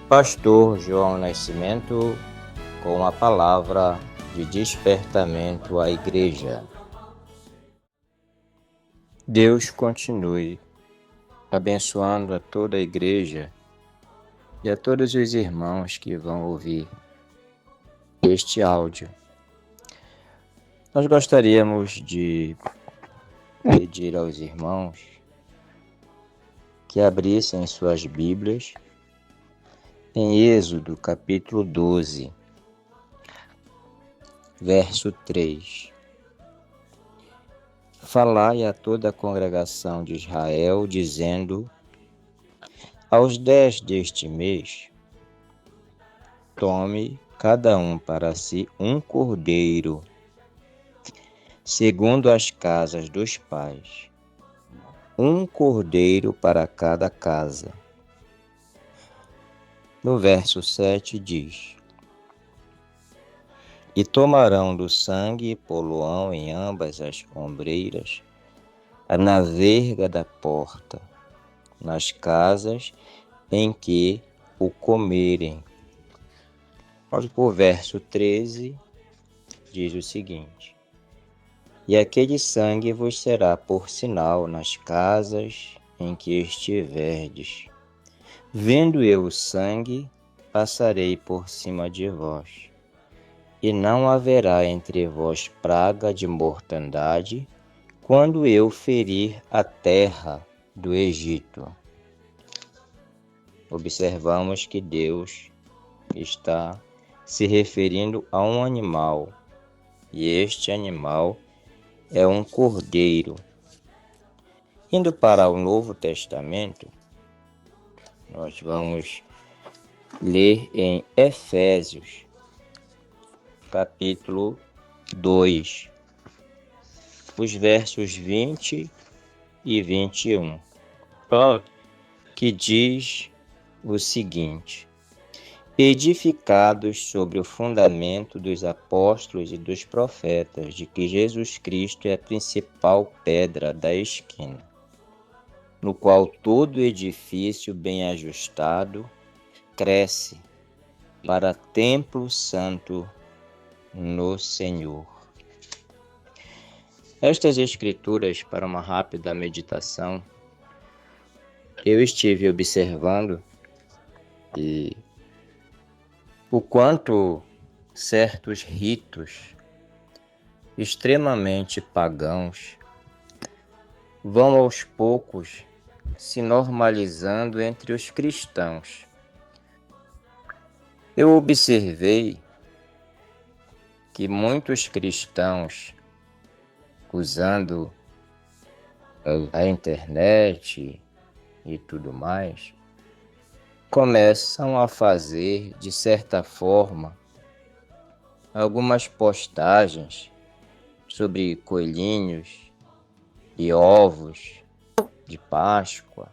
Pastor João Nascimento, com a palavra de despertamento à igreja. Deus continue abençoando a toda a igreja e a todos os irmãos que vão ouvir este áudio. Nós gostaríamos de pedir aos irmãos que abrissem suas Bíblias em Êxodo capítulo 12, verso 3. Falai a toda a congregação de Israel, dizendo: aos 10 deste mês, tome cada um para si um cordeiro, segundo as casas dos pais, um cordeiro para cada casa. No verso 7 diz: e tomarão do sangue e poluão em ambas as ombreiras, na verga da porta, nas casas em que o comerem. O verso 13 diz o seguinte: e aquele sangue vos será por sinal nas casas em que estiverdes. Vendo eu o sangue, passarei por cima de vós, e não haverá entre vós praga de mortandade, quando eu ferir a terra do Egito. Observamos que Deus está se referindo a um animal, e este animal é um cordeiro. Indo para o Novo Testamento, nós vamos ler em Efésios, capítulo 2, os versos 20 e 21, que diz o seguinte: edificados sobre o fundamento dos apóstolos e dos profetas, de que Jesus Cristo é a principal pedra da esquina, no qual todo edifício bem ajustado cresce para templo santo no Senhor. Estas escrituras, para uma rápida meditação, eu estive observando e o quanto certos ritos extremamente pagãos vão aos poucos se normalizando entre os cristãos. Eu observei que muitos cristãos, usando a internet e tudo mais, começam a fazer, de certa forma, algumas postagens sobre coelhinhos e ovos de Páscoa,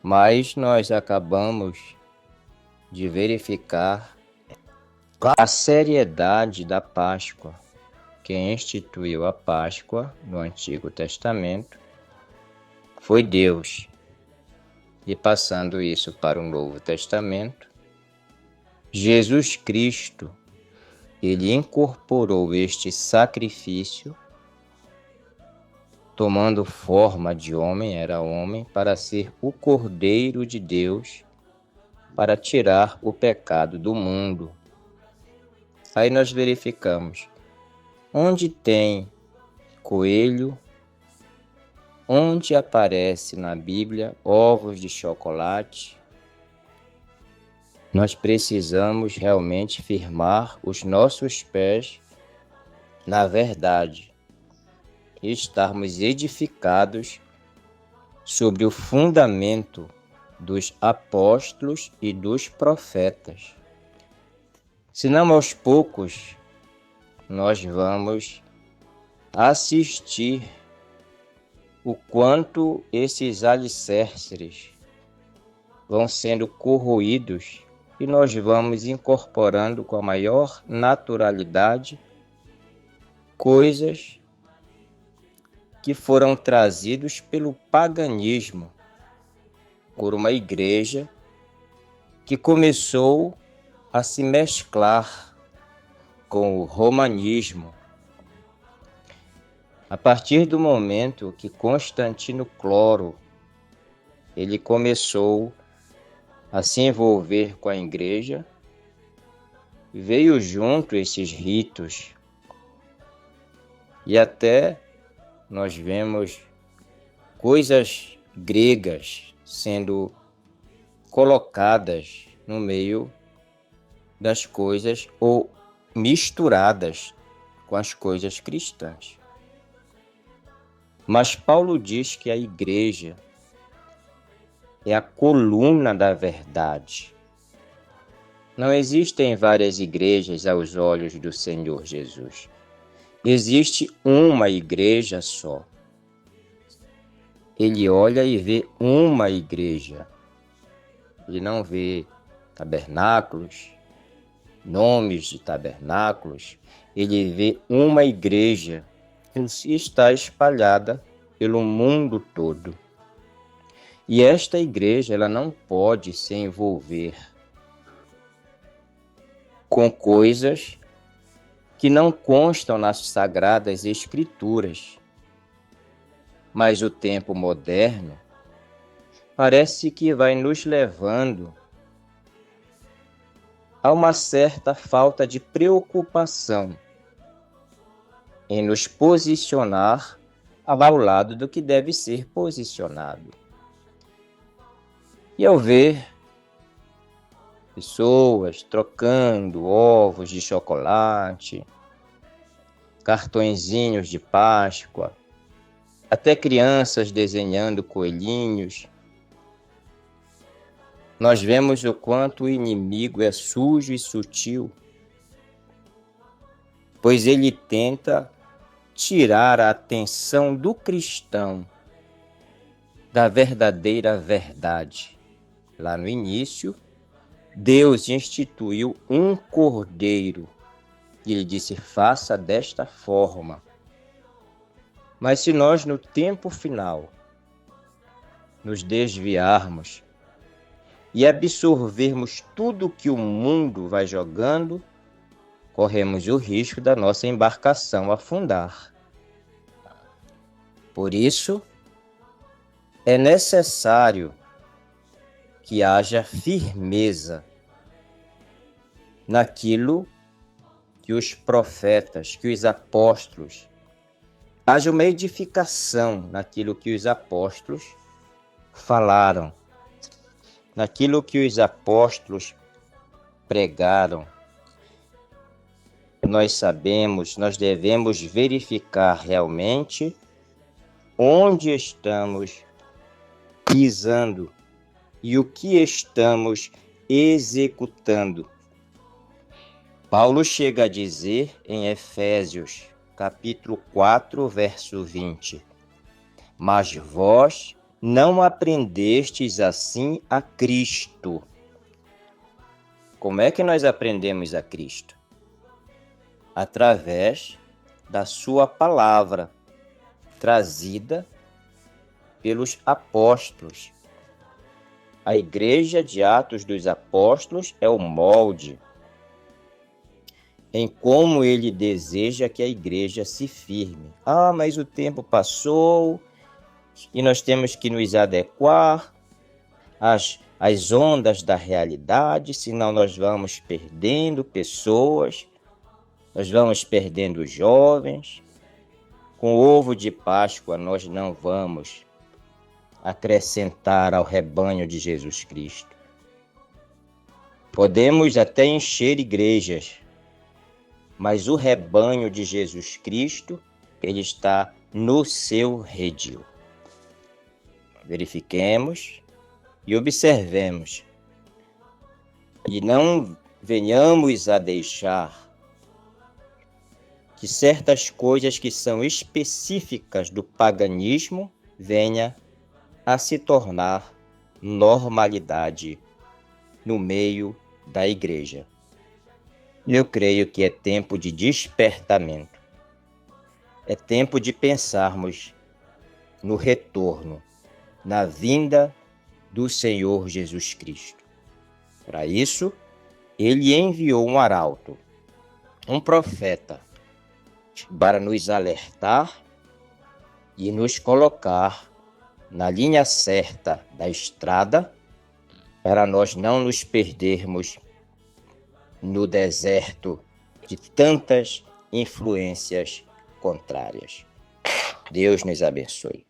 mas nós acabamos de verificar a seriedade da Páscoa. Quem instituiu a Páscoa no Antigo Testamento foi Deus. E passando isso para o Novo Testamento, Jesus Cristo, ele incorporou este sacrifício, tomando forma de homem, era homem, para ser o Cordeiro de Deus, para tirar o pecado do mundo. Aí nós verificamos, onde tem coelho, onde aparece na Bíblia ovos de chocolate, nós precisamos realmente firmar os nossos pés na verdade e estarmos edificados sobre o fundamento dos apóstolos e dos profetas. Senão, aos poucos, nós vamos assistir o quanto esses alicerces vão sendo corroídos e nós vamos incorporando com a maior naturalidade coisas que foram trazidos pelo paganismo, por uma igreja que começou a se mesclar com o romanismo. A partir do momento que Constantino Cloro ele começou a se envolver com a igreja, veio junto esses ritos e até nós vemos coisas gregas sendo colocadas no meio das coisas ou misturadas com as coisas cristãs. Mas Paulo diz que a igreja é a coluna da verdade. Não existem várias igrejas aos olhos do Senhor Jesus. Existe uma igreja só. Ele olha e vê uma igreja. Ele não vê tabernáculos, nomes de tabernáculos. Ele vê uma igreja que está espalhada pelo mundo todo. E esta igreja, ela não pode se envolver com coisas que não constam nas sagradas escrituras. Mas o tempo moderno parece que vai nos levando a uma certa falta de preocupação em nos posicionar ao lado do que deve ser posicionado. E ao ver pessoas trocando ovos de chocolate, cartõezinhos de Páscoa, até crianças desenhando coelhinhos, nós vemos o quanto o inimigo é sujo e sutil, pois ele tenta tirar a atenção do cristão da verdadeira verdade. Lá no início, Deus instituiu um cordeiro e ele disse: faça desta forma. Mas se nós no tempo final nos desviarmos e absorvermos tudo que o mundo vai jogando, corremos o risco da nossa embarcação afundar. Por isso, é necessário que haja firmeza naquilo que os profetas, que os apóstolos, haja uma edificação naquilo que os apóstolos falaram, naquilo que os apóstolos pregaram. Nós sabemos, nós devemos verificar realmente onde estamos pisando e o que estamos executando. Paulo chega a dizer em Efésios, capítulo 4, verso 20: mas vós não aprendestes assim a Cristo. Como é que nós aprendemos a Cristo? Através da sua palavra, trazida pelos apóstolos. A igreja de Atos dos Apóstolos é o molde em como ele deseja que a igreja se firme. Mas o tempo passou e nós temos que nos adequar às ondas da realidade, senão nós vamos perdendo pessoas, nós vamos perdendo jovens. Com o ovo de Páscoa nós não vamos acrescentar ao rebanho de Jesus Cristo. Podemos até encher igrejas, mas o rebanho de Jesus Cristo, ele está no seu redil. Verifiquemos e observemos, e não venhamos a deixar que certas coisas que são específicas do paganismo venha a se tornar normalidade no meio da igreja. Eu creio que é tempo de despertamento. É tempo de pensarmos no retorno, na vinda do Senhor Jesus Cristo. Para isso, ele enviou um arauto, um profeta, para nos alertar e nos colocar na linha certa da estrada, para nós não nos perdermos no deserto de tantas influências contrárias. Deus nos abençoe.